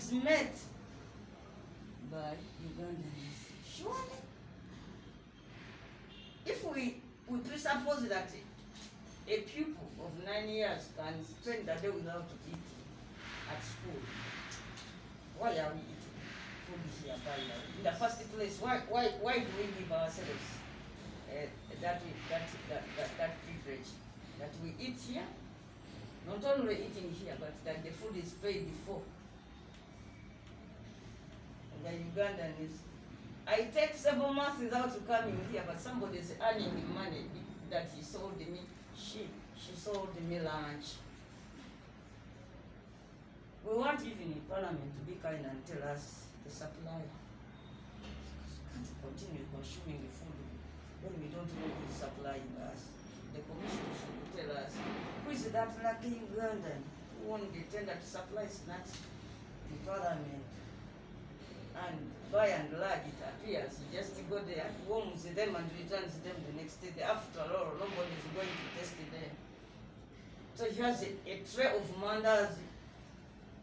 is met by Ugandans. Surely, if we presuppose that a pupil of 9 years can spend a day without eating at school, why are we eating food here by now? In the first place, why do we give ourselves that privilege that we eat here? Not only eating here, but that the food is paid before. And the Ugandan is, I take several months without coming here, but somebody is earning the money that he sold me. She sold me lunch. We want even in Parliament to be kind and tell us the supplier. Can't continue consuming the food when we don't know who is supplying us. The commission should tell us who is that lucky Ugandan who won the tender to supply snacks in Parliament. And by and large, it appears he just go there, warms them and returns them the next day. After all, nobody is going to test them. So he has a tray of mandazi,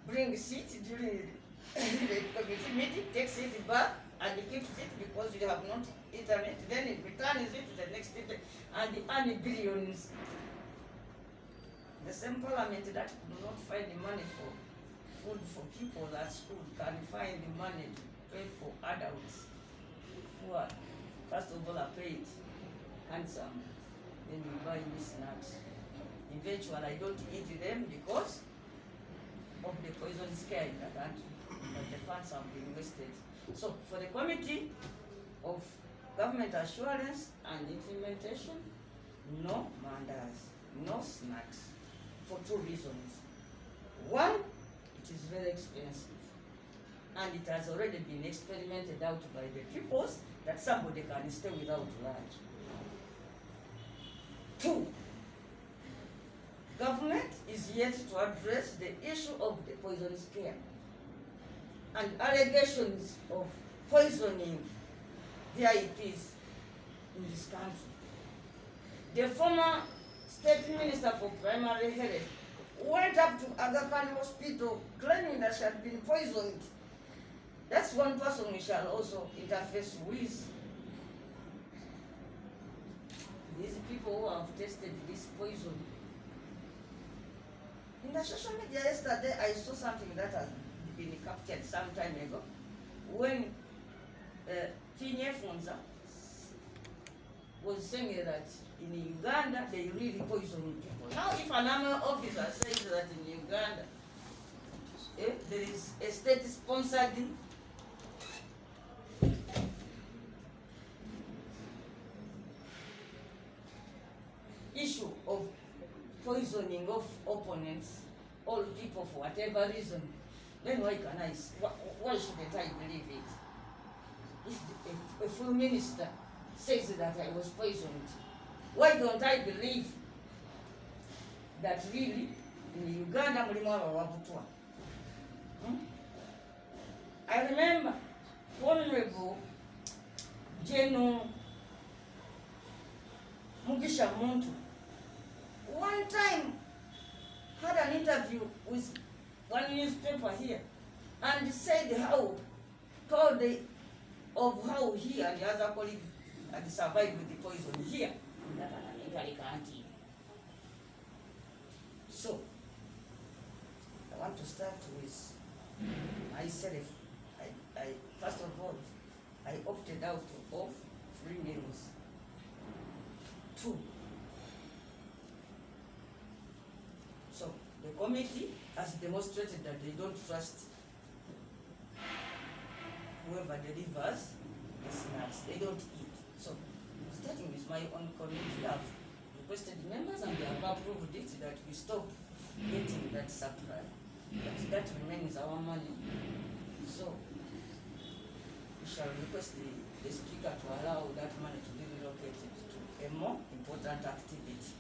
brings it during the committee meeting, takes it back, and he keeps it because you have not eaten it. Then he returns it the next day, and the earn billions. The same parliament that do not find the money for food for people at school can find the money to pay for adults who are, first of all, are paid handsome. Then you buy me snacks. Eventually, I don't eat them because of the poison scare in the country, but the funds have been wasted. So, for the Committee of Government Assurance and Implementation, no mandas, no snacks, for two reasons. One, it is very expensive, and it has already been experimented out by the peoples that somebody can stay without lunch. Two, government is yet to address the issue of the poison scare and allegations of poisoning the IPs in this country. The former State Minister for Primary Health went up to Aga Khan Hospital claiming that she had been poisoned. That's one person we shall also interface with. These people who have tested this poison. In the social media yesterday, I saw something that has been captured some time ago when Tinye Funza was saying that in Uganda they really poison people. Now, if an army officer says that in Uganda there is a state-sponsored issue of poisoning of opponents, all people for whatever reason, then why shouldn't I believe it? If a full minister says that I was poisoned, why don't I believe that really in Uganda mulimu abawabutwa? I remember Honorable General Mugisha Muntu one time had an interview with one newspaper here and said told of how he and the other colleagues had survived with the poison here in that canteen. So, I want to start with myself. I first of all, I opted out of free meals. 2. So, the committee has demonstrated that they don't trust whoever delivers the snacks. They don't eat. So, starting with my own committee, I've requested members and they have approved it that we stop getting that supply. But that remains our money. So, we shall request the speaker to allow that money to be relocated to a more important activity.